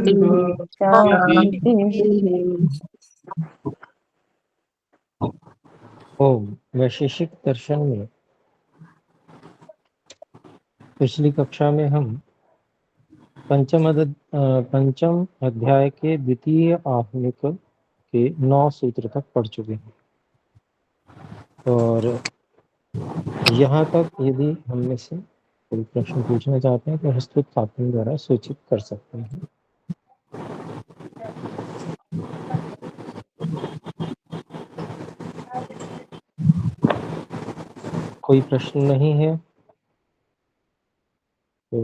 शान्तिः। ओम वैशेषिक दर्शन में पिछली कक्षा में हम पंचम अध्याय के द्वितीय आह्निक के 9 सूत्र तक पढ़ चुके हैं और यहाँ तक यदि हम में से कोई प्रश्न पूछना चाहते हैं तो हस्तुत पाठन द्वारा सूचित कर सकते हैं। कोई प्रश्न नहीं है तो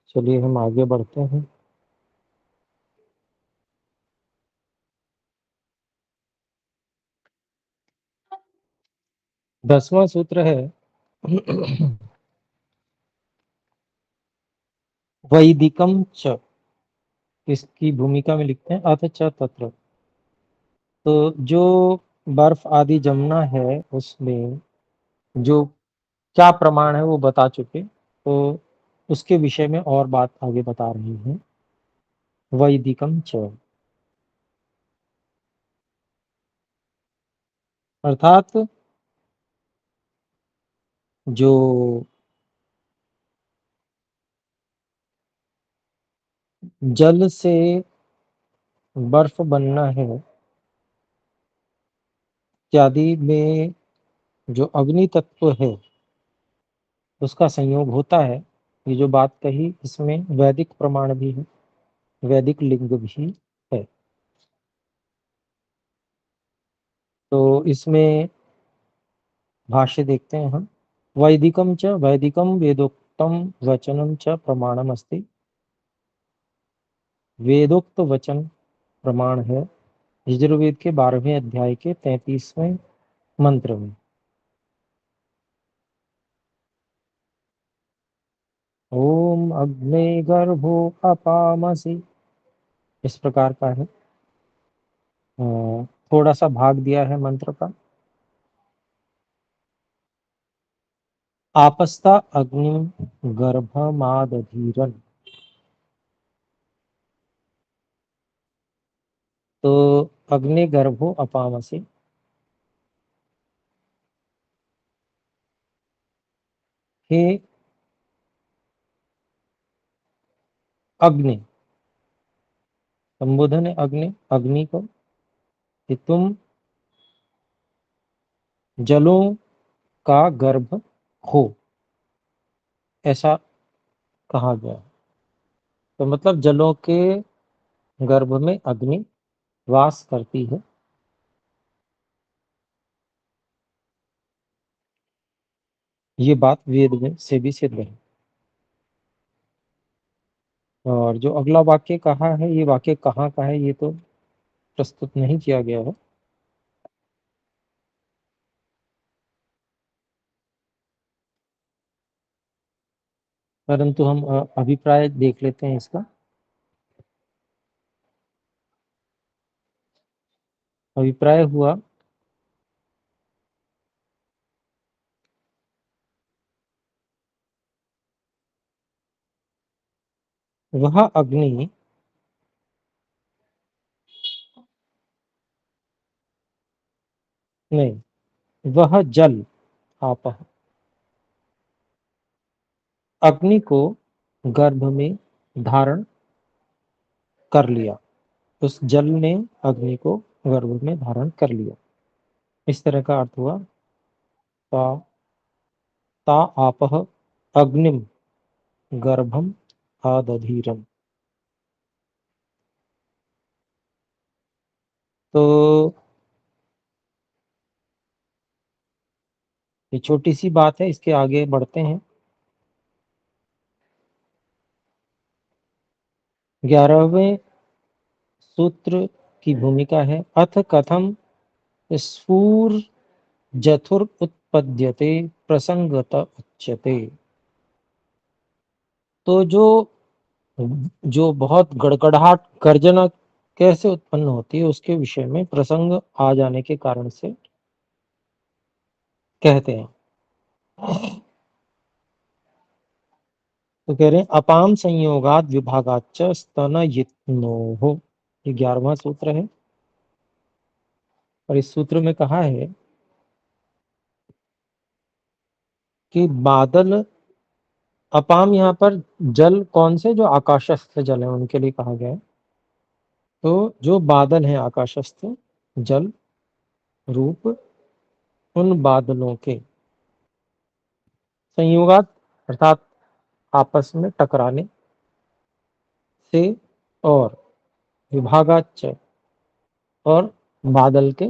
चलिए हम आगे बढ़ते हैं। दसवां सूत्र है वैदिकम च। इसकी भूमिका में लिखते हैं अथ च तत्र। तो जो बर्फ आदि जमना है उसमें जो क्या प्रमाण है वो बता चुके, तो उसके विषय में और बात आगे बता रही हैं। वैदिकम च अर्थात जो जल से बर्फ बनना है इत्यादि में जो अग्नि तत्व है उसका संयोग होता है। ये जो बात कही इसमें वैदिक प्रमाण भी है, वैदिक लिंग भी है। तो इसमें भाष्य देखते हैं हम। वैदिकम च वैदिकम वेदोक्तम वचनम च प्रमाणम अस्ति। वेदोक्त वचन प्रमाण है यजुर्वेद के 12वें अध्याय के 33वें मंत्र में। ओम अग्ने गर्भो अपामसि, इस प्रकार का है। थोड़ा सा भाग दिया है मंत्र का। आपस्ता अग्निम गर्भमादधीरन। तो अग्नि गर्भो अपामसि, हे अग्नि, संबोधन है अग्नि अग्नि को कि तुम जलों का गर्भ हो, ऐसा कहा गया। तो मतलब जलों के गर्भ में अग्नि वास करती है। ये बात वेद में से भी सिद्ध है। और जो अगला वाक्य कहा है, ये वाक्य कहाँ का है ये तो प्रस्तुत नहीं किया गया है, परंतु हम अभिप्राय देख लेते हैं इसका। अभिप्राय हुआ वह अग्नि नहीं, वह जल आप अग्नि को गर्भ में धारण कर लिया। उस जल ने अग्नि को गर्भ में धारण कर लिया, इस तरह का अर्थ हुआ। ता ता आपह अग्निम गर्भम आदधीरम। तो ये छोटी सी बात है, इसके आगे बढ़ते हैं। 11वें सूत्र की भूमिका है अथ कथम स्फूर जथुर उत्पद्यते प्रसंगत उच्यते। तो जो बहुत गड़गड़ाहट गर्जना कैसे उत्पन्न होती है उसके विषय में प्रसंग आ जाने के कारण से कहते हैं। तो कह रहे हैं अपाम संयोगात विभागाच्च स्तनयित्नोः, ये 11वां सूत्र है। और इस सूत्र में कहा है कि बादल, अपाम यहाँ पर जल कौन से, जो आकाशस्थ जल है उनके लिए कहा गया है। तो जो बादल हैं आकाशस्थ जल रूप, उन बादलों के संयोगात अर्थात आपस में टकराने से, और विभागाच्च और बादल के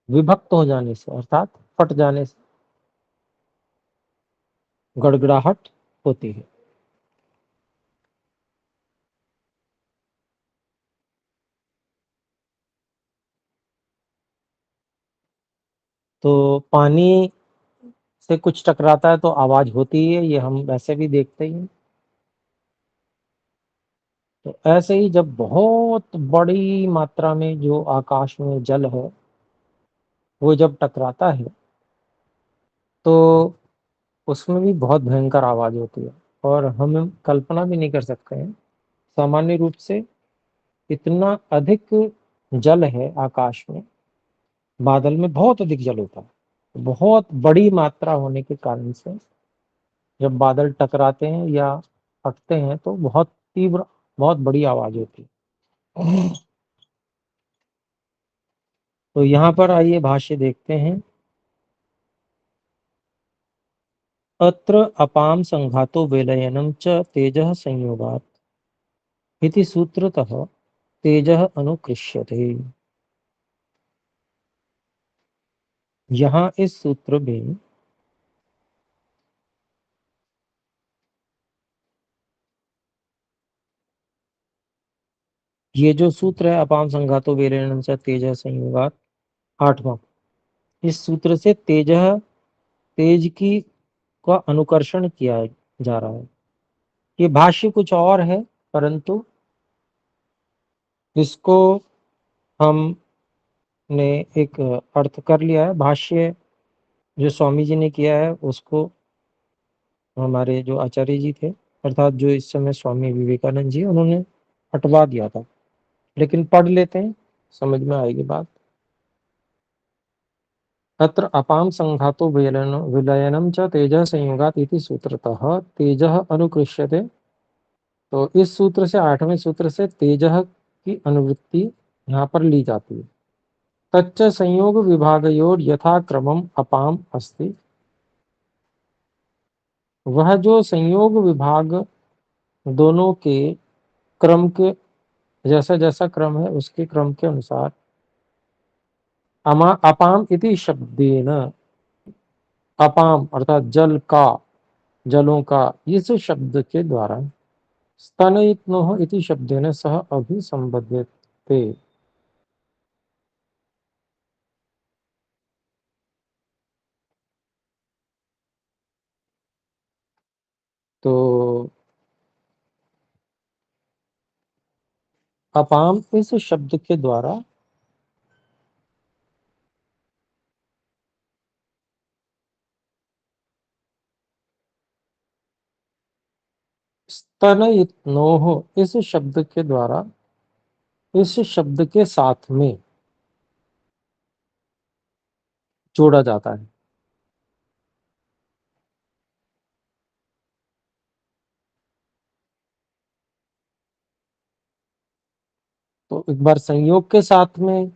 विभक्त हो जाने से अर्थात फट जाने से गड़गड़ाहट होती है। तो पानी से कुछ टकराता है तो आवाज होती है, ये हम वैसे भी देखते ही हैं। तो ऐसे ही जब बहुत बड़ी मात्रा में जो आकाश में जल है वो जब टकराता है तो उसमें भी बहुत भयंकर आवाज होती है, और हम कल्पना भी नहीं कर सकते हैं। सामान्य रूप से इतना अधिक जल है आकाश में, बादल में बहुत अधिक जल होता है, बहुत बड़ी मात्रा होने के कारण से जब बादल टकराते हैं या फटते हैं तो बहुत तीव्र, बहुत बड़ी आवाज होती है। तो यहाँ पर आइए भाष्य देखते हैं। अत्र अपाम संघातो विलयनम च तेजः संयोगात् इति सूत्रतः तेजः अनुकृष्यते। यहाँ इस सूत्र में ये जो सूत्र है अपाम संघातो विलयनम च तेजः संयोगात्, 8वां, इस सूत्र से तेज की का अनुकर्षण किया जा रहा है। ये भाष्य कुछ और है, परंतु इसको हमने एक अर्थ कर लिया है। भाष्य जो स्वामी जी ने किया है उसको हमारे जो आचार्य जी थे, अर्थात जो इस समय स्वामी विवेकानंद जी, उन्होंने हटवा दिया था। लेकिन पढ़ लेते हैं, समझ में आएगी बात। अत्र अपाम संघातो विलयनम च तेजः संयोगात् इति सूत्रतः तेजः अनुकृष्यते। तो इस सूत्र से, 8वें सूत्र से तेजः की अनुवृत्ति यहाँ पर ली जाती है। तच्च संयोग विभागयोर यथा क्रमम अपाम अस्ति, वह जो संयोग विभाग दोनों के क्रम के, जैसा जैसा क्रम है उसके क्रम के अनुसार, अपाम इति शब्देन, अपाम अर्थात जल का, जलों का, इस शब्द के द्वारा स्तनयित्नोः इति शब्देन सह अभिसंबध्यते। तो अपाम इस शब्द के द्वारा स्तनयित्नोः इस शब्द के द्वारा इस शब्द के साथ में जोड़ा जाता है। तो एक बार संयोग के साथ में,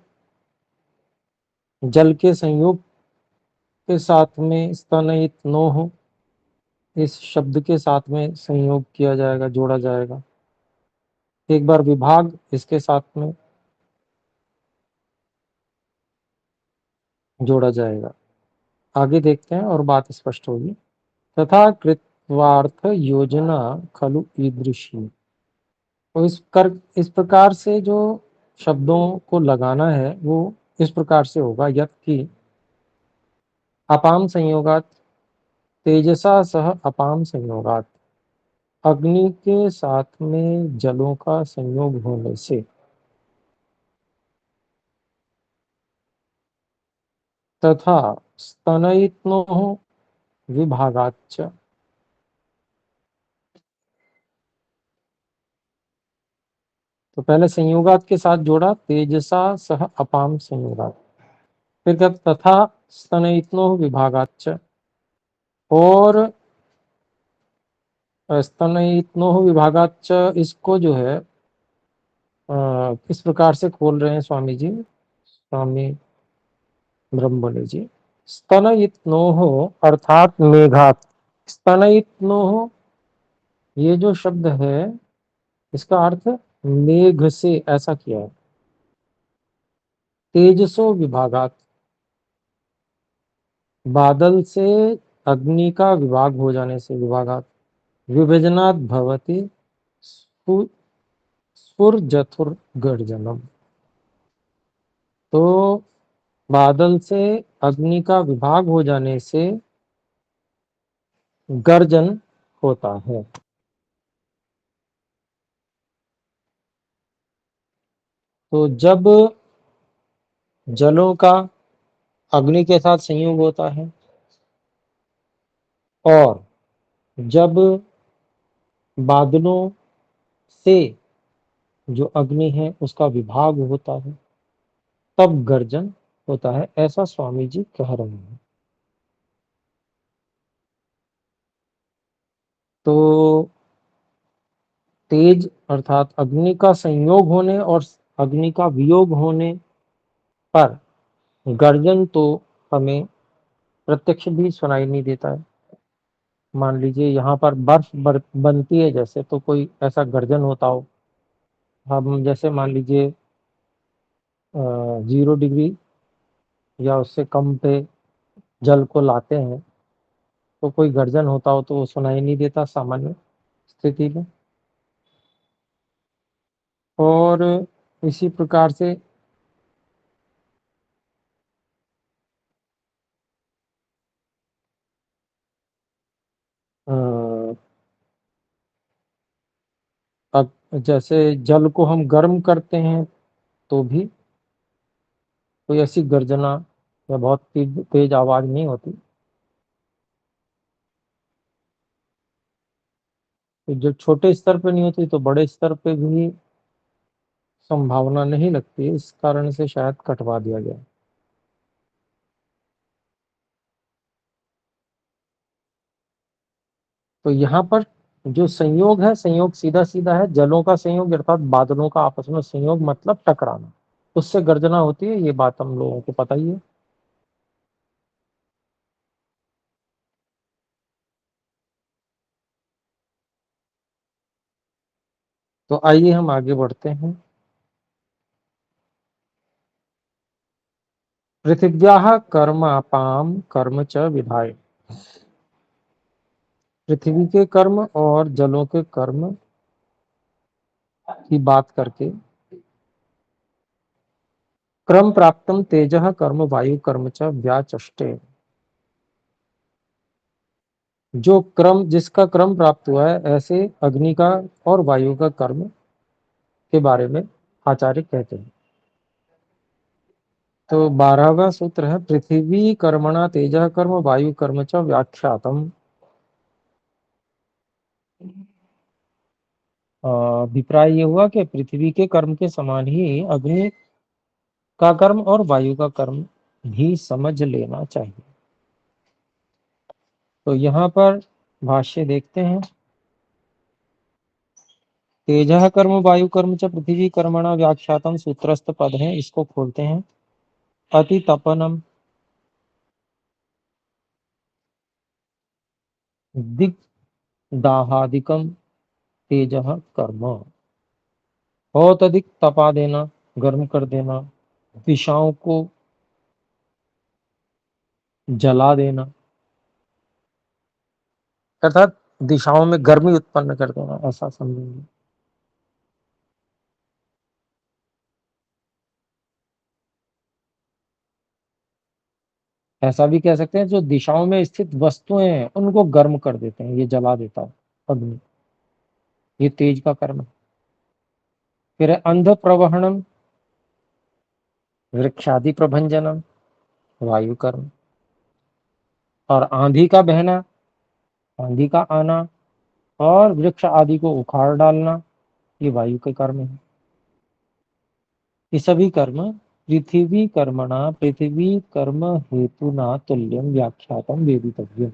जल के संयोग के साथ में स्तनयित्नोः इस शब्द के साथ में संयोग किया जाएगा, जोड़ा जाएगा। एक बार विभाग इसके साथ में जोड़ा जाएगा। आगे देखते हैं और बात स्पष्ट होगी। तथा कृत्वार्थ योजना खलु ईदृशी। तो इस प्रकार से जो शब्दों को लगाना है वो इस प्रकार से होगा, यत् कि अपाम संयोगात तेजसा सह अपाम संयोगात, अग्नि के साथ में जलों का संयोग होने से, तथा स्तनयित्नोः विभागाच्च। तो पहले संयोगात के साथ जोड़ा, तेजसा सह अपाम संयोगात। फिर क्या, तथा स्तनयित्नो विभागाच्च, और स्तनयित्नो विभागाच्च इसको जो है किस प्रकार से खोल रहे हैं स्वामी जी? स्वामी ब्रह्मबली जी, स्तनयित्नोः अर्थात मेघात। स्तनयित्नोः, ये जो शब्द है इसका अर्थ मेघ से ऐसा किया है। तेजसो विभागात, बादल से अग्नि का विभाग हो जाने से, विभागात। विभजनात् भवति स्फुरजथुर्गर्जनम, तो बादल से अग्नि का विभाग हो जाने से गर्जन होता है। तो जब जलों का अग्नि के साथ संयोग होता है और जब बादलों से जो अग्नि है उसका विभाग होता है तब गर्जन होता है, ऐसा स्वामी जी कह रहे हैं। तो तेज अर्थात अग्नि का संयोग होने और अग्नि का वियोग होने पर गर्जन तो हमें प्रत्यक्ष भी सुनाई नहीं देता है। मान लीजिए यहाँ पर बर्फ बनती है जैसे, तो कोई ऐसा गर्जन होता हो। हम जैसे मान लीजिए 0 डिग्री या उससे कम पे जल को लाते हैं तो कोई गर्जन होता हो तो वो सुनाई नहीं देता सामान्य स्थिति में। और इसी प्रकार से अब जैसे जल को हम गर्म करते हैं तो भी कोई ऐसी गर्जना या बहुत तेज आवाज नहीं होती। तो जब छोटे स्तर पे नहीं होती तो बड़े स्तर पे भी संभावना नहीं लगती है, इस कारण से शायद कटवा दिया गया। तो यहाँ पर जो संयोग है, संयोग सीधा सीधा है जलों का संयोग अर्थात बादलों का आपस में संयोग, मतलब टकराना, उससे गर्जना होती है। ये बात हम लोगों को पता ही है। तो आइए हम आगे बढ़ते हैं। पृथिव्याः कर्म अपाम कर्म च विधाय, पृथ्वी के कर्म और जलों के कर्म की बात करके, क्रम प्राप्तम तेजः कर्म वायु कर्म च व्याचष्टे, जो क्रम जिसका क्रम प्राप्त हुआ है ऐसे अग्नि का और वायु का कर्म के बारे में आचार्य कहते हैं। तो 12वां सूत्र है, पृथ्वी कर्मणा तेजः कर्म वायु कर्म च व्याख्यातम। अभिप्राय ये हुआ कि पृथ्वी के कर्म के समान ही अग्नि का कर्म और वायु का कर्म भी समझ लेना चाहिए। तो यहाँ पर भाष्य देखते हैं। तेजः कर्म वायु कर्म च पृथ्वी कर्मणा व्याख्यातम सूत्रस्थ पद है, इसको खोलते हैं। अति तपनम दिग दाहादिकम तेजः कर्म, बहुत अधिक तपा देना, गर्म कर देना, दिशाओं को जला देना, अर्थात दिशाओं में गर्मी उत्पन्न कर देना, ऐसा समझेंगे। ऐसा भी कह सकते हैं जो दिशाओं में स्थित वस्तुएं हैं उनको गर्म कर देते हैं, ये जला देता है अग्नि, ये तेज का कर्म है। फिर है अंध प्रवहणम वृक्षादि प्रभंजनम, वायु कर्म। और आंधी का बहना, आंधी का आना और वृक्ष आदि को उखाड़ डालना, ये वायु के कर्म है। ये सभी कर्म पृथ्वी कर्मणा पृथ्वी कर्म हेतुना तुल्यम व्याख्यातम वेदितव्यम।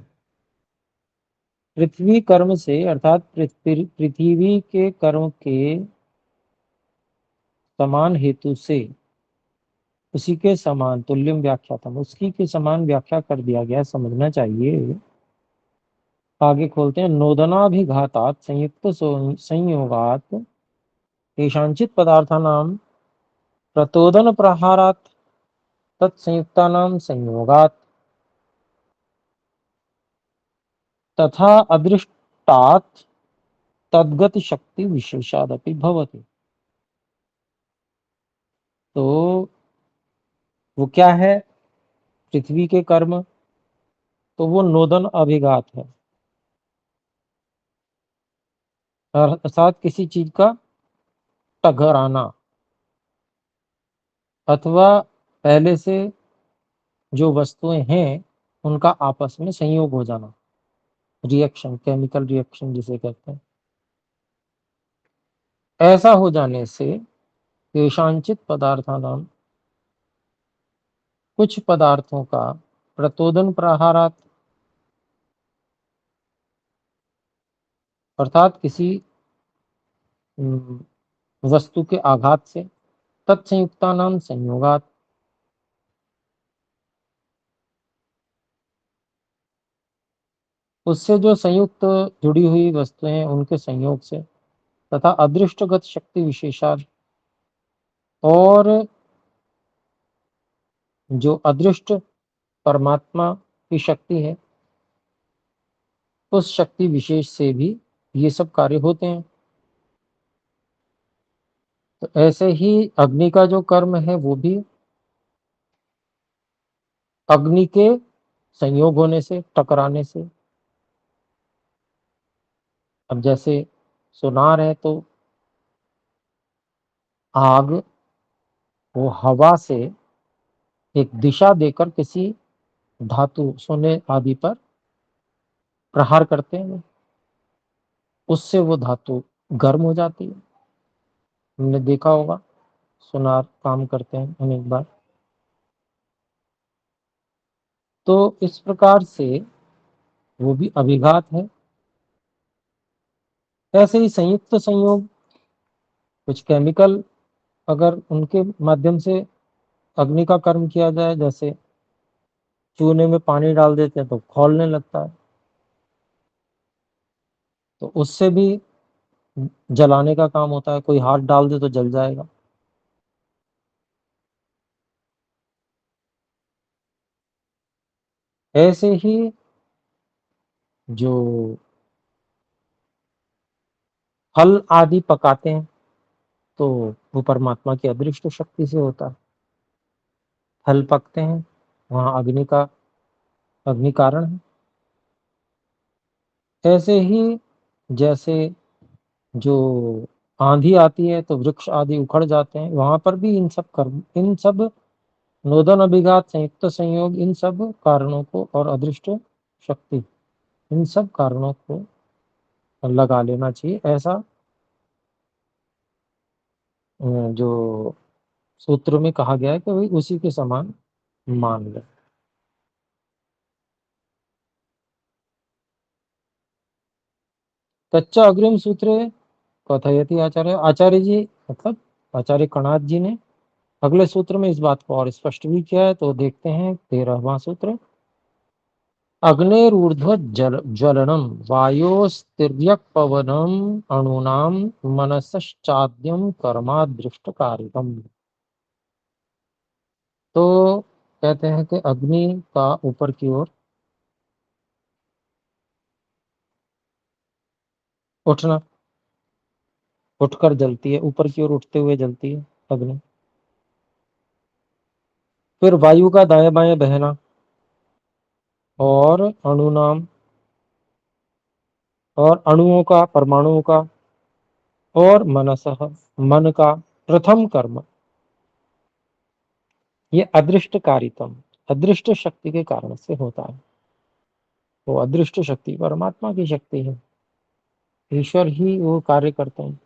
पृथ्वी कर्म से अर्थात पृथ्वी के कर्म के समान हेतु से, उसी के समान तुल्यम व्याख्यातम, उसकी के समान व्याख्या कर दिया गया, समझना चाहिए। आगे खोलते हैं। नोदनाभिघातात संयुक्त संयोगात केषांचित पदार्थानां प्रतोदन प्रहारात तत्संयुक्तानां संयोगात तथा अदृष्टात् तद्गत शक्ति विशेषादपि भवति। तो वो क्या है पृथ्वी के कर्म? तो वो नोदन अभिघात है, अर्थात किसी चीज का टकराना, अथवा पहले से जो वस्तुएं हैं उनका आपस में संयोग हो जाना, रिएक्शन, केमिकल रिएक्शन जिसे कहते हैं। ऐसा हो जाने से केषांचित पदार्थानां, कुछ पदार्थों का प्रतोदन प्रहारात, अर्थात किसी वस्तु के आघात से, तत्संयुक्तानां संयोगात, उससे जो संयुक्त जुड़ी हुई वस्तुएं हैं उनके संयोग से, तथा अदृष्टगत शक्ति विशेषाद, और जो अदृष्ट परमात्मा की शक्ति है उस शक्ति विशेष से भी ये सब कार्य होते हैं। तो ऐसे ही अग्नि का जो कर्म है वो भी अग्नि के संयोग होने से, टकराने से। अब जैसे सुनार है तो आग वो हवा से एक दिशा देकर किसी धातु, सोने आदि पर प्रहार करते हैं, उससे वो धातु गर्म हो जाती है। हमने देखा होगा, सुनार काम करते हैं अनेक बार। तो इस प्रकार से वो भी अभिघात है। ऐसे ही संयुक्त संयोग, कुछ केमिकल अगर उनके माध्यम से अग्नि का कर्म किया जाए, जैसे चूने में पानी डाल देते हैं तो खौलने लगता है, तो उससे भी जलाने का काम होता है। कोई हाथ डाल दे तो जल जाएगा। ऐसे ही जो फल आदि पकाते हैं तो वो परमात्मा की अदृष्ट शक्ति से होता है। फल पकते हैं, वहां अग्नि कारण है। ऐसे ही जैसे जो आंधी आती है तो वृक्ष आदि उखड़ जाते हैं, वहां पर भी इन सब कर्म, इन सब नोदन अभिघात, संयुक्त संयोग, इन सब कारणों को और अदृष्ट शक्ति, इन सब कारणों को लगा लेना चाहिए। ऐसा जो सूत्र में कहा गया है कि भाई उसी के समान मान ले। कच्चा अग्रिम सूत्र कथयति आचार्य, आचार्य जी मतलब आचार्य कणाद जी ने अगले सूत्र में इस बात को और स्पष्ट भी किया है। तो देखते हैं 13वां सूत्र। अग्नेरूर्ध्व ज्वलनम वायोस्तिर्यक पवनम अणूनाम मनसश्चाद्यम कर्मादृष्टकारिकम। तो कहते हैं कि अग्नि का ऊपर की ओर उठना, उठकर जलती है, ऊपर की ओर उठते हुए जलती है अग्नि। फिर वायु का दाएं बाएं बहना, और अणुनाम, और अणुओं का, परमाणुओं का, और मनसः, मन का प्रथम कर्म, ये अदृष्ट कारितम, अदृष्ट शक्ति के कारण से होता है। वो अदृष्ट शक्ति परमात्मा की शक्ति है, ईश्वर ही वो कार्य करते हैं,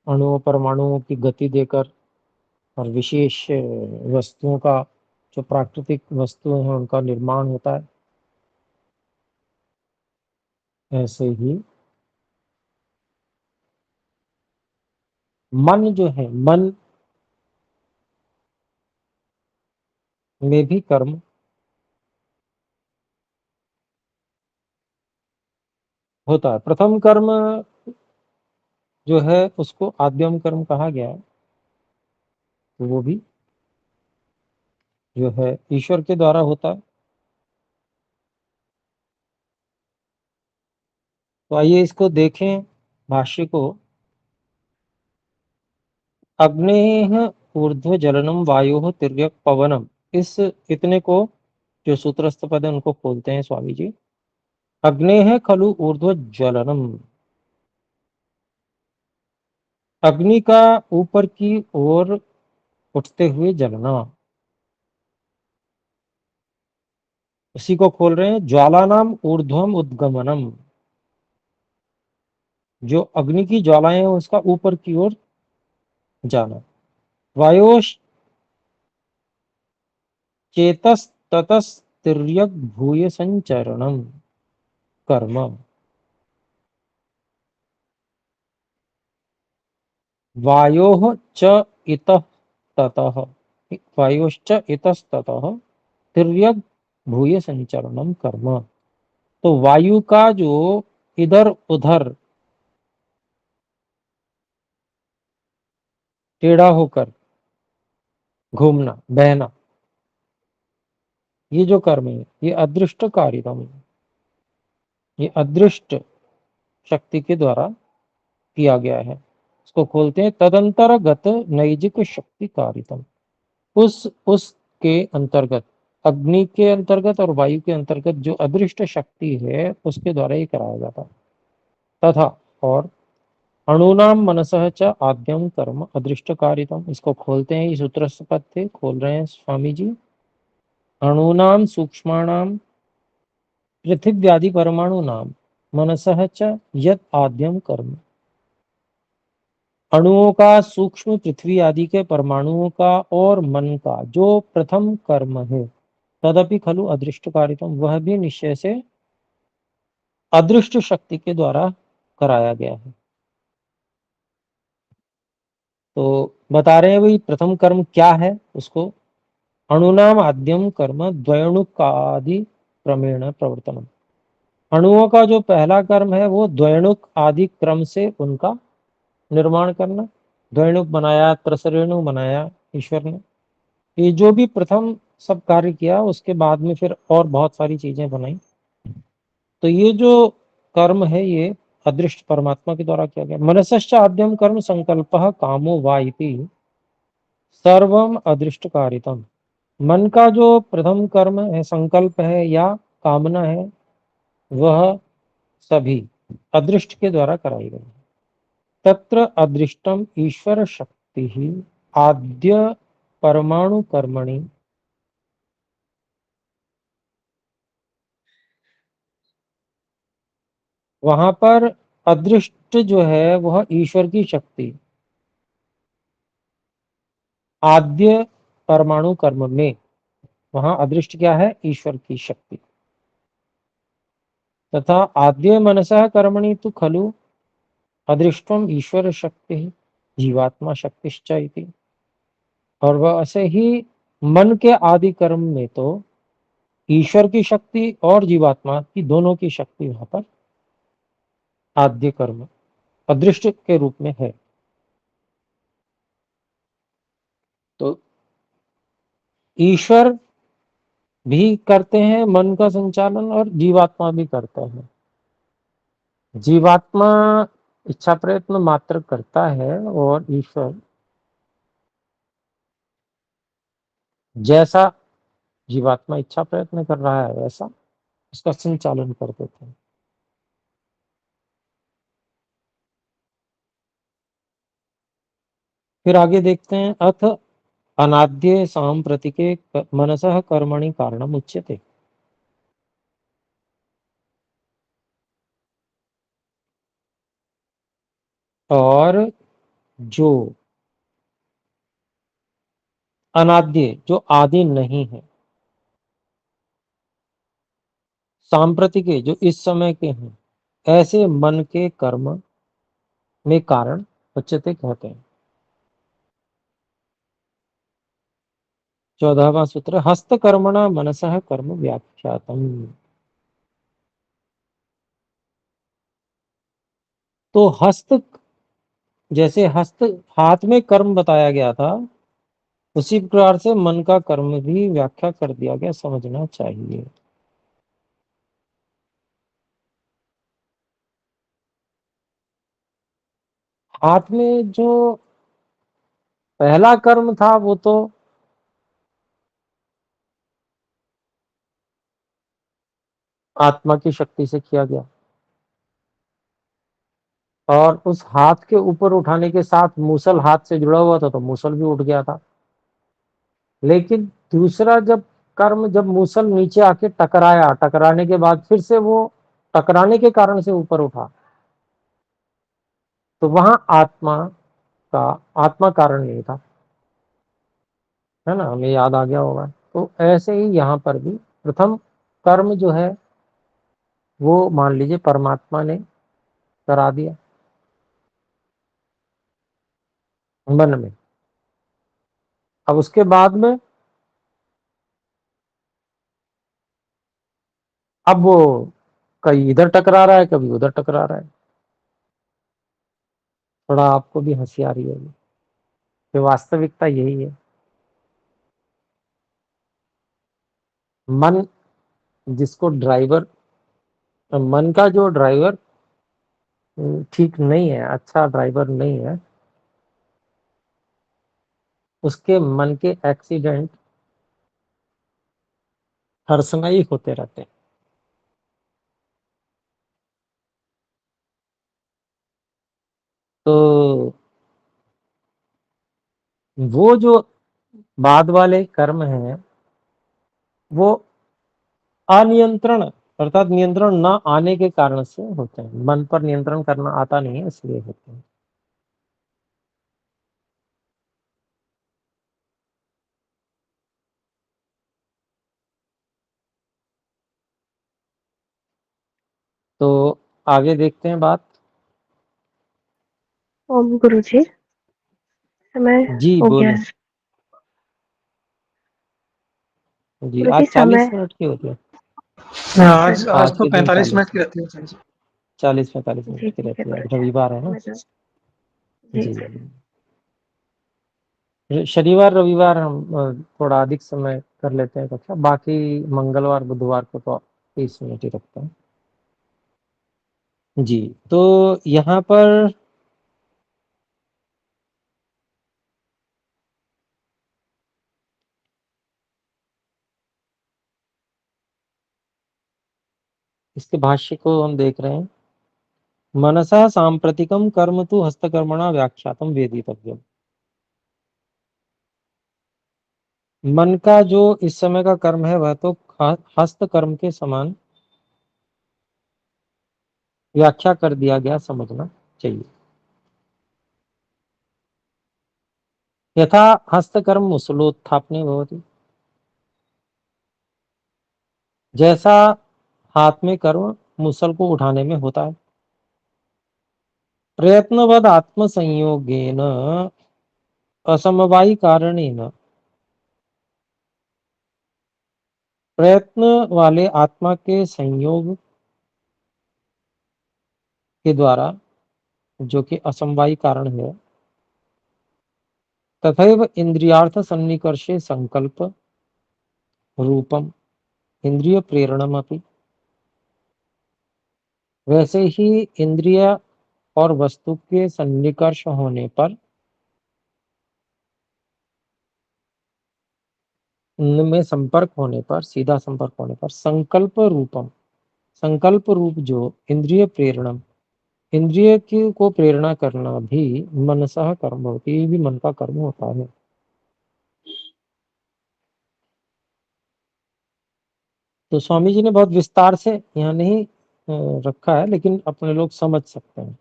अणुओं परमाणुओं की गति देकर और विशेष वस्तुओं का, जो प्राकृतिक वस्तुएं हैं उनका निर्माण होता है। ऐसे ही मन जो है, मन में भी कर्म होता है। प्रथम कर्म जो है उसको आद्यम कर्म कहा गया है, तो वो भी जो है ईश्वर के द्वारा होता है। तो आइए इसको देखें, भाष्य को। अग्नेः ऊर्ध्वजलनम वायोः तिर्यक् पवनम, इस इतने को जो सूत्रस्थ पद है उनको खोलते हैं स्वामी जी। अग्नेः खलु ऊर्ध्वज्वलनम, अग्नि का ऊपर की ओर उठते हुए जलना, उसी को खोल रहे हैं। ज्वाला नाम ऊर्ध्वम उद्गमनम, जो अग्नि की ज्वालाएं हैं उसका ऊपर की ओर जाना। वायोश चेतस ततस तिर्यक भूय संचरणम कर्म। वायोः च इतः ततः, वायोश्च इतस्ततः तिर्यक भूय संचरणम कर्म। तो वायु का जो इधर उधर टेढ़ा होकर घूमना, बहना, ये जो कर्म है ये अदृष्ट कार्यक्रम है, ये अदृष्ट शक्ति के द्वारा किया गया है। इसको खोलते हैं। तदंतरगत नैजिक शक्ति कारितम, उसके अंतर्गत, अग्नि के अंतर्गत और वायु के अंतर्गत जो अदृष्ट शक्ति है उसके द्वारा ये कराया जाता है। तथा और अणुनाम मनसः च आद्यम कर्म अदृष्ट कारितम, इसको खोलते हैं। ये सूत्र पद थे, खोल रहे हैं स्वामी जी। अणुनाम सूक्ष्माणाम पृथिव्यादि परमाणु नाम मनसः च यत् आद्यम कर्म, अणुओं का, सूक्ष्म पृथ्वी आदि के परमाणुओं का और मन का जो प्रथम कर्म है, तदपि खलु अदृष्ट कारितम, वह भी निश्चय से अदृष्ट शक्ति के द्वारा कराया गया है। तो बता रहे हैं भाई प्रथम कर्म क्या है उसको। अणुनाम आद्यम कर्म द्वयणुकादि क्रमेण प्रवर्तनम, अणुओं का जो पहला कर्म है वो द्वयणुक आदि क्रम से उनका निर्माण करना। द्वयणुक बनाया, त्रसरेणु बनाया ईश्वर ने। ये जो भी प्रथम सब कार्य किया उसके बाद में फिर और बहुत सारी चीजें बनाई। तो ये जो कर्म है ये अदृष्ट परमात्मा के द्वारा किया गया। मनसश्च आद्यम कर्म संकल्प कामो वा इति सर्वम अदृष्ट कारितम, मन का जो प्रथम कर्म है, संकल्प है या कामना है, वह सभी अदृष्ट के द्वारा कराई गई। तत्र अदृष्टम ईश्वर शक्ति ही आद्य परमाणु कर्मणि, वहां पर अदृष्ट जो है वह ईश्वर की शक्ति आद्य परमाणु कर्म में, वहां अदृष्ट क्या है, ईश्वर की शक्ति। तथा आद्य मनसः कर्मणि तो खलु अदृष्टम ईश्वर शक्ति जीवात्मा शक्तिश्च इति, और वह ऐसे ही मन के आदि कर्म में तो ईश्वर की शक्ति और जीवात्मा की दोनों की शक्ति वहां पर आद्य कर्म अदृष्ट के रूप में है। तो ईश्वर भी करते हैं मन का संचालन और जीवात्मा भी करते हैं। जीवात्मा इच्छा प्रयत्न मात्र करता है और ईश्वर जैसा जीवात्मा इच्छा प्रयत्न कर रहा है वैसा उसका संचालन कर देते हैं। फिर आगे देखते हैं। अथ अनाद्य सांप्रतिके मनसः कर्मणि कारणम उच्यते, और जो अनाद्य, जो आदि नहीं है, सांप्रतिक जो इस समय के हैं, ऐसे मन के कर्म में कारण उच्यते कहते हैं। 14वां सूत्र, हस्तकर्मणा मनसः कर्म व्याख्यातम। तो हस्त, जैसे हस्त हाथ में कर्म बताया गया था, उसी प्रकार से मन का कर्म भी व्याख्या कर दिया गया, समझना चाहिए। हाथ में जो पहला कर्म था वो तो आत्मा की शक्ति से किया गया, और उस हाथ के ऊपर उठाने के साथ मूसल हाथ से जुड़ा हुआ था, तो मूसल भी उठ गया था। लेकिन दूसरा जब कर्म, जब मूसल नीचे आके टकराया, टकराने के बाद फिर से वो टकराने के कारण से ऊपर उठा, तो वहां आत्मा का, आत्मा कारण नहीं था, है ना, हमें याद आ गया होगा। तो ऐसे ही यहाँ पर भी प्रथम कर्म जो है वो मान लीजिए परमात्मा ने करा दिया मन में। अब उसके बाद में अब वो कहीं इधर टकरा रहा है, कभी उधर टकरा रहा है। थोड़ा आपको भी हंसी आ रही होगी, कि वास्तविकता यही है। मन, जिसको ड्राइवर, मन का जो ड्राइवर ठीक नहीं है, अच्छा ड्राइवर नहीं है, उसके मन के एक्सीडेंट हर समय ही होते रहते हैं। तो वो जो बाद वाले कर्म हैं, वो अनियंत्रण, अर्थात नियंत्रण न आने के कारण से होते हैं। मन पर नियंत्रण करना आता नहीं है, इसलिए होते हैं। तो आगे देखते हैं बात। ओम गुरु जी, समय जी हो गया बोले। है। जी गुरु आज जी 40 समय। मिनट की होती है। हाँ, आज आज आज तो के दिन 45 40, मिनट की रहती है सर जी। 40-45 मिनट जी की ठीक है रहती है, गुरु आज जी, रविवार है ना। मतलब जी जी, जी शनिवार रविवार हम थोड़ा अधिक समय कर लेते हैं कक्षा, बाकी मंगलवार बुधवार को तो 30 मिनट ही रखते हैं। जी, तो यहाँ पर इसके भाष्य को हम देख रहे हैं। मनसा सांप्रतिकम कर्म तो हस्तकर्मणा व्याख्यातम वेदितव्यम। मन का जो इस समय का कर्म है वह तो हस्त कर्म के समान व्याख्या कर दिया गया, समझना चाहिए। यथा हस्तकर्म मुसलोत्थापने भवति, जैसा हाथ में कर्म मुसल को उठाने में होता है। प्रयत्नवद आत्म संयोगेन असमवायी कारणेन, प्रयत्न वाले आत्मा के संयोग के द्वारा, जो कि असमवायी कारण है, तथैव इंद्रियार्थ सन्निकर्षे संकल्प रूपम इंद्रिय प्रेरणमपि, वैसे ही इंद्रिय और वस्तु के सन्निकर्ष होने पर, उनमें संपर्क होने पर, सीधा संपर्क होने पर, संकल्प रूपम, संकल्प रूप जो इंद्रिय प्रेरणम, इंद्रिय की को प्रेरणा करना भी मनसः कर्म होती है, ये भी मन का कर्म होता है। तो स्वामी जी ने बहुत विस्तार से यहाँ नहीं रखा है, लेकिन अपने लोग समझ सकते हैं।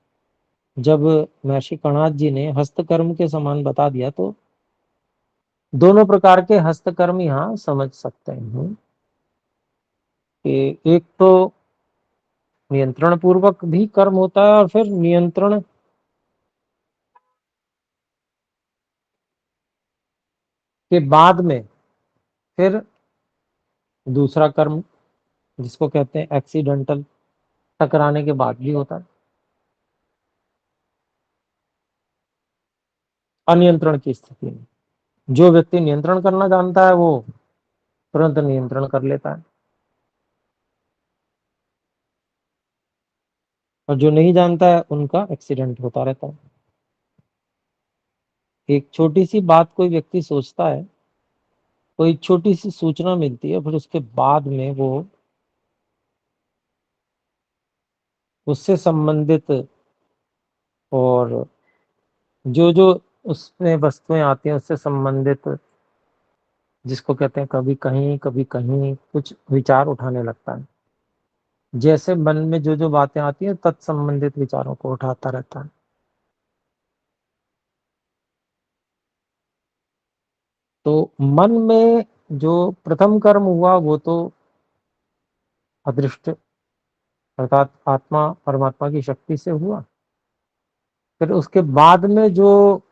जब महर्षि कणाद जी ने हस्तकर्म के समान बता दिया तो दोनों प्रकार के हस्तकर्म यहाँ समझ सकते हैं कि एक तो नियंत्रण पूर्वक भी कर्म होता है और फिर नियंत्रण के बाद में फिर दूसरा कर्म जिसको कहते हैं एक्सीडेंटल, टकराने के बाद भी होता है। अनियंत्रण की स्थिति में जो व्यक्ति नियंत्रण करना जानता है वो तुरंत नियंत्रण कर लेता है, और जो नहीं जानता है उनका एक्सीडेंट होता रहता है। एक छोटी सी बात कोई व्यक्ति सोचता है, कोई छोटी सी सूचना मिलती है, फिर उसके बाद में वो उससे संबंधित और जो जो उसमें वस्तुएं आती हैं उससे संबंधित, जिसको कहते हैं कभी कहीं कुछ विचार उठाने लगता है। जैसे मन में जो जो बातें आती हैं तत्संबंधित विचारों को उठाता रहता है। तो मन में जो प्रथम कर्म हुआ वो तो अदृष्ट अर्थात आत्मा परमात्मा की शक्ति से हुआ। फिर उसके बाद में जो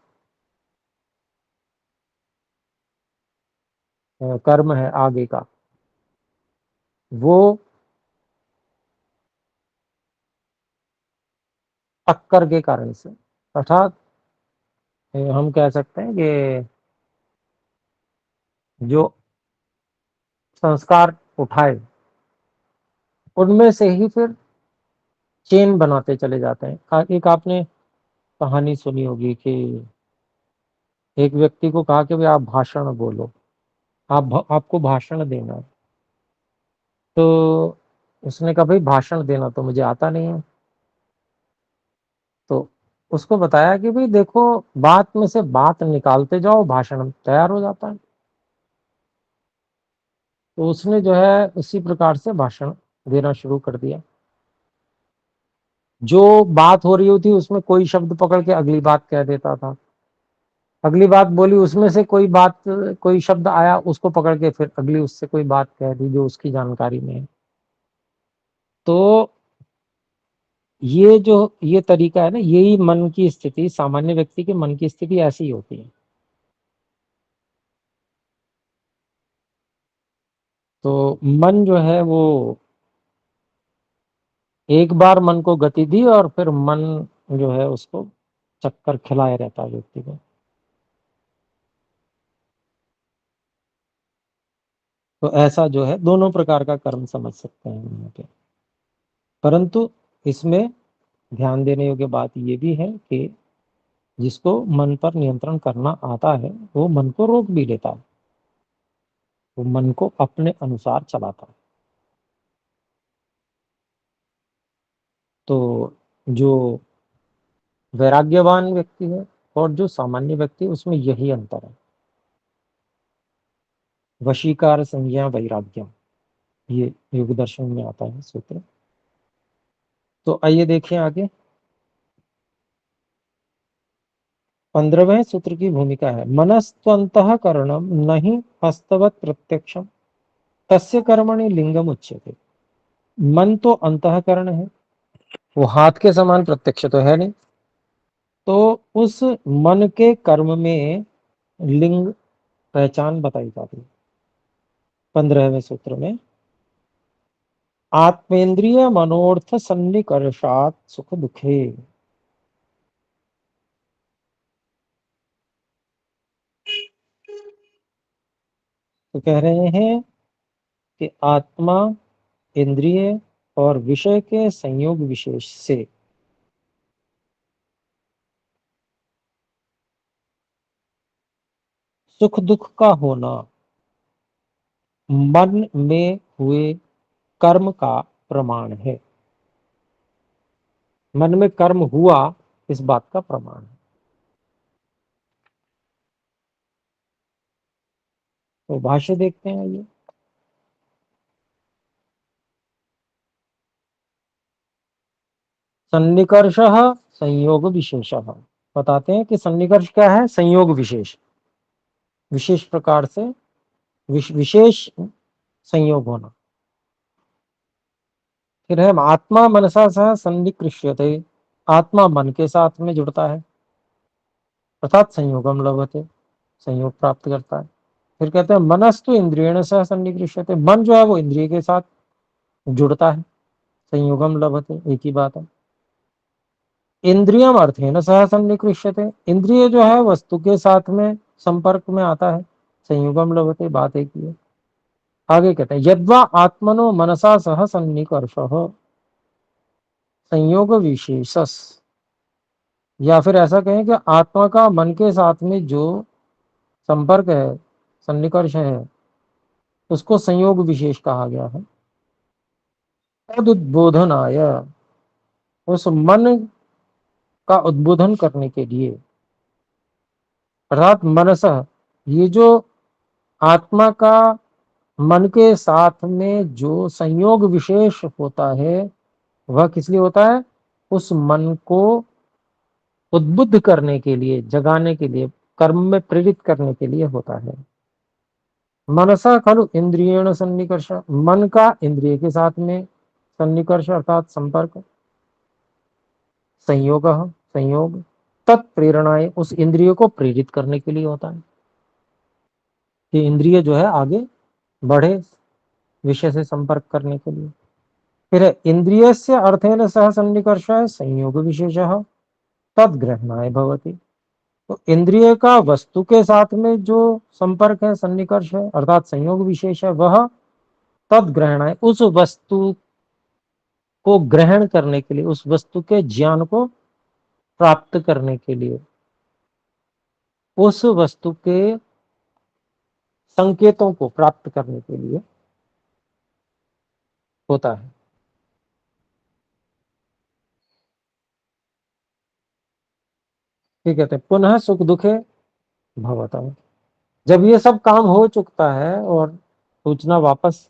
कर्म है आगे का, वो टक्कर के कारण से, अर्थात हम कह सकते हैं कि जो संस्कार उठाए उनमें से ही फिर चेन बनाते चले जाते हैं। एक आपने कहानी सुनी होगी कि एक व्यक्ति को कहा कि भाई आप भाषण बोलो, आपको भाषण देना है। तो उसने कहा भाई भाषण देना तो मुझे आता नहीं है। तो उसको बताया कि भाई देखो, बात में से बात निकालते जाओ, भाषण तैयार हो जाता है। तो उसने जो है उसी प्रकार से भाषण देना शुरू कर दिया। जो बात हो रही होती उसमें कोई शब्द पकड़ के अगली बात कह देता था, अगली बात बोली उसमें से कोई बात, कोई शब्द आया उसको पकड़ के फिर अगली उससे कोई बात कह दी जो उसकी जानकारी में है। तो ये तरीका है ना, यही मन की स्थिति, सामान्य व्यक्ति के मन की स्थिति ऐसी ही होती है। तो मन जो है वो एक बार मन को गति दी और फिर मन जो है उसको चक्कर खिलाए रहता है व्यक्ति को। तो ऐसा जो है दोनों प्रकार का कर्म समझ सकते हैं यहाँ पे। परंतु इसमें ध्यान देने योग्य बात ये भी है कि जिसको मन पर नियंत्रण करना आता है वो मन को रोक भी लेता है, वो मन को अपने अनुसार चलाता है। तो जो वैराग्यवान व्यक्ति है और जो सामान्य व्यक्ति है उसमें यही अंतर है। वशीकार संज्ञा वैराग्यम, ये योग दर्शन में आता है सूत्र। तो आइए देखें आगे। 15वें सूत्र की भूमिका है मनस्त्वंतःकरणम नहीं हस्तवत प्रत्यक्षम तस्य कर्मणि लिंगम उच्यते। मन तो अंतःकरण है, वो हाथ के समान प्रत्यक्ष तो है नहीं। तो उस मन के कर्म में लिंग पहचान बताई जाती है 15वें सूत्र में। आत्मेंद्रिय मनोर्थ सन्निकर्षात सुख दुखे। तो कह रहे हैं कि आत्मा, इंद्रिय और विषय के संयोग विशेष से सुख दुख का होना मन में हुए कर्म का प्रमाण है। मन में कर्म हुआ इस बात का प्रमाण है। तो भाष्य देखते हैं ये। सन्निकर्ष संयोग विशेष। बताते हैं कि सन्निकर्ष क्या है, संयोग विशेष, विशेष प्रकार से विशेष संयोग होना। फिर है आत्मा मनसा सह सन्निकृष्यते, आत्मा मन के साथ में जुड़ता है अर्थात संयोगम लभते, संयोग प्राप्त करता है। फिर कहते हैं मनस्तु इंद्रियण सह सन्निकृष्यते, मन जो है वो इंद्रिय के साथ जुड़ता है, संयोगम लभते, एक ही बात है। इंद्रियम अर्थेन सह सन्निकृष्यते, इंद्रिय जो है वस्तु के साथ में संपर्क में आता है, संयोगम लभते, बात एक ही है। आगे कहते हैं यद्वा आत्मनो मनसा सह सन्निकर्षः संयोग विशेषस, या फिर ऐसा कहें कि आत्मा का मन के साथ में जो संपर्क है, सन्निकर्ष है, उसको संयोग विशेष कहा गया है। तद उद्बोधनाय, उस मन का उद्बोधन करने के लिए, अर्थात मनसः, ये जो आत्मा का मन के साथ में जो संयोग विशेष होता है वह किस लिए होता है, उस मन को उद्बुद्ध करने के लिए, जगाने के लिए, कर्म में प्रेरित करने के लिए होता है। मनसा खलु इंद्रियण सन्निकर्ष, मन का इंद्रिय के साथ में सन्निकर्ष अर्थात संपर्क, संयोग, संयोग तत्प्रेरणाएं, उस इंद्रिय को प्रेरित करने के लिए होता है कि इंद्रिय जो है आगे बढ़े विषय से संपर्क करने के लिए। फिर इंद्रिय से अर्थेन सह सन्निकर्ष संयोग विशेष तद ग्रहणाय भवति, तो इंद्रिय का वस्तु के साथ में जो संपर्क है, सन्निकर्ष है अर्थात संयोग विशेष है, वह तद ग्रहणाय, उस वस्तु को ग्रहण करने के लिए, उस वस्तु के ज्ञान को प्राप्त करने के लिए, उस वस्तु के संकेतों को प्राप्त करने के लिए होता है। ठीक है, पुनः सुख दुखे भवता, जब ये सब काम हो चुकता है और सूचना वापस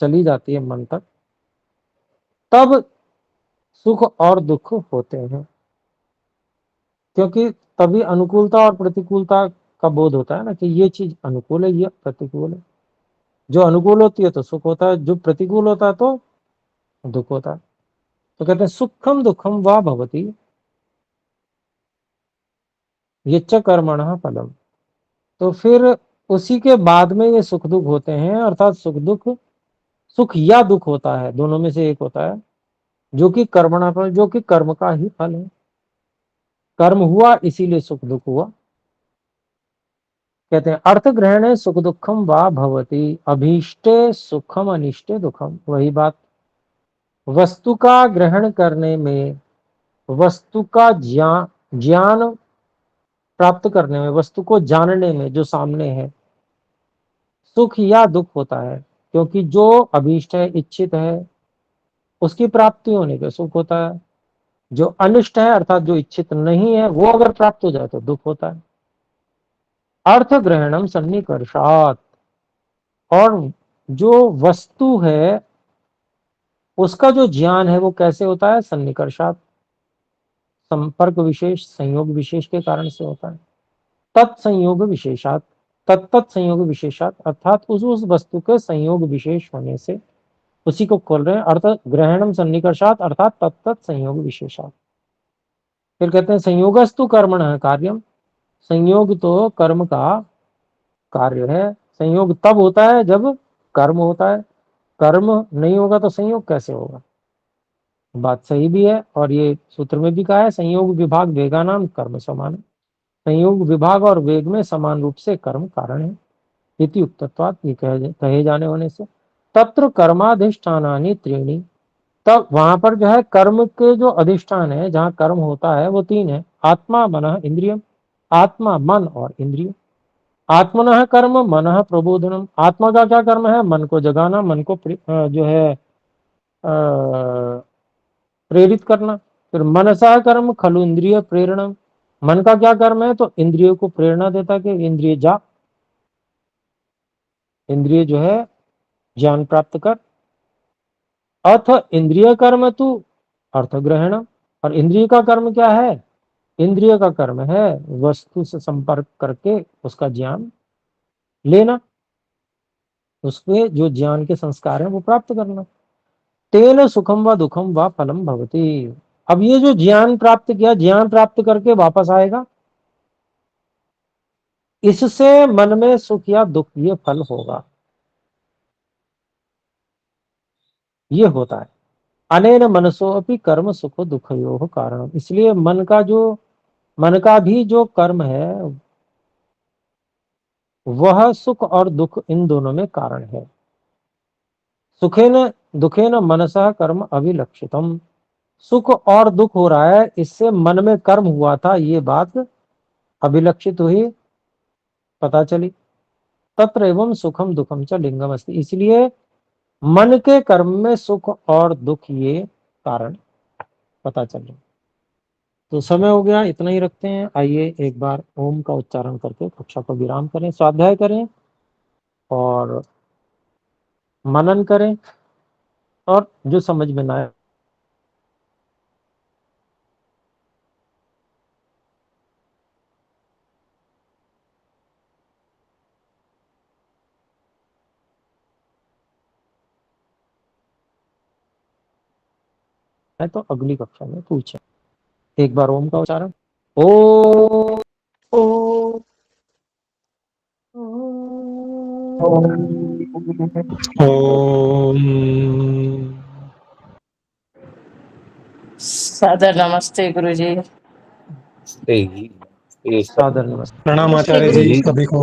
चली जाती है मन तक, तब सुख और दुख होते हैं, क्योंकि तभी अनुकूलता और प्रतिकूलता का बोध होता है ना, कि ये चीज अनुकूल है, ये प्रतिकूल है। जो अनुकूल होती है तो सुख होता है, जो प्रतिकूल होता है तो दुख होता है। तो कहते हैं सुखम दुखम वा भवति यच्च कर्मणः फलम, तो फिर उसी के बाद में ये सुख दुख होते हैं, अर्थात सुख दुख, सुख या दुख होता है, दोनों में से एक होता है, जो कि कर्मणा फल, जो कि कर्म का ही फल है। कर्म हुआ इसीलिए सुख दुख हुआ। कहते हैं अर्थ ग्रहणे सुख दुखम वा भवति अभीष्टे सुखम अनिष्टे दुखम, वही बात, वस्तु का ग्रहण करने में, वस्तु का ज्ञान प्राप्त करने में, वस्तु को जानने में जो सामने है, सुख या दुख होता है, क्योंकि जो अभीष्ट है, इच्छित है, उसकी प्राप्ति होने पे सुख होता है। जो अनिष्ट है अर्थात जो इच्छित नहीं है, वो अगर प्राप्त हो जाए तो दुख होता है। अर्थ ग्रहणम सन्निकर्षात, और जो वस्तु है उसका जो ज्ञान है वो कैसे होता है, सन्निकर्षात, संपर्क विशेष, संयोग विशेष के कारण से होता है। तत्संयोग विशेषात, तत्त संयोग विशेषात, अर्थात उस वस्तु के संयोग विशेष होने से, उसी को खोल रहे हैं, अर्थ ग्रहणम सन्निकर्षात अर्थात तत्त संयोग विशेषात। फिर कहते हैं संयोगस्तु कर्मणः कार्यम, संयोग तो कर्म का कार्य है। संयोग तब होता है जब कर्म होता है, कर्म नहीं होगा तो संयोग कैसे होगा, बात सही भी है। और ये सूत्र में भी कहा है संयोग विभाग वेगा नाम कर्म समान है, संयोग विभाग और वेग में समान रूप से कर्म कारण है, इति उक्तत्वात्, ये कहे जाने होने से। तत्र कर्माधिष्ठानानि त्रीणि, तब वहां पर जो है कर्म के जो अधिष्ठान है, जहाँ कर्म होता है वो तीन है, आत्मा मनः इंद्रियम, आत्मा मन और इंद्रिय। आत्मनः कर्म मनः प्रबोधनम, आत्मा का क्या कर्म है, मन को जगाना, मन को जो है प्रेरित करना। फिर मनसा कर्म खलु इंद्रिय प्रेरणम, मन का क्या कर्म है, तो इंद्रियों को प्रेरणा देता कि इंद्रिय जा, इंद्रिय जो है ज्ञान प्राप्त कर। अथ इंद्रिय कर्म तु अर्थ ग्रहण, और इंद्रिय का कर्म क्या है? इंद्रिय का कर्म है वस्तु से संपर्क करके उसका ज्ञान लेना, उसके जो ज्ञान के संस्कार हैं वो प्राप्त करना। तेन सुखम व दुखम व फलम भवती। अब ये जो ज्ञान प्राप्त किया, ज्ञान प्राप्त करके वापस आएगा, इससे मन में सुख या दुख ये फल होगा, ये होता है। अनेन मनसो अपि कर्म सुख दुखयोः कारण। इसलिए मन का भी जो कर्म है वह सुख और दुख इन दोनों में कारण है। सुखेन दुखेन मनसः कर्म अभिलक्षितम। सुख और दुख हो रहा है, इससे मन में कर्म हुआ था, ये बात अभिलक्षित हुई, पता चली। तत्र एवं सुखम दुखम च लिंगम अस्ति। इसलिए मन के कर्म में सुख और दुख ये कारण पता चल रहे। तो समय हो गया, इतना ही रखते हैं। आइए एक बार ओम का उच्चारण करके कक्षा को विराम करें, स्वाध्याय करें और मनन करें, और जो समझ में ना आए तो अगली कक्षा में पूछें। एक बार ओम का उच्चारण। ओ ओ ओम सादर नमस्ते गुरुजी। सादर नमस्ते। प्रणाम नमस्ते आचार्य जी गुरुजी। सभी को।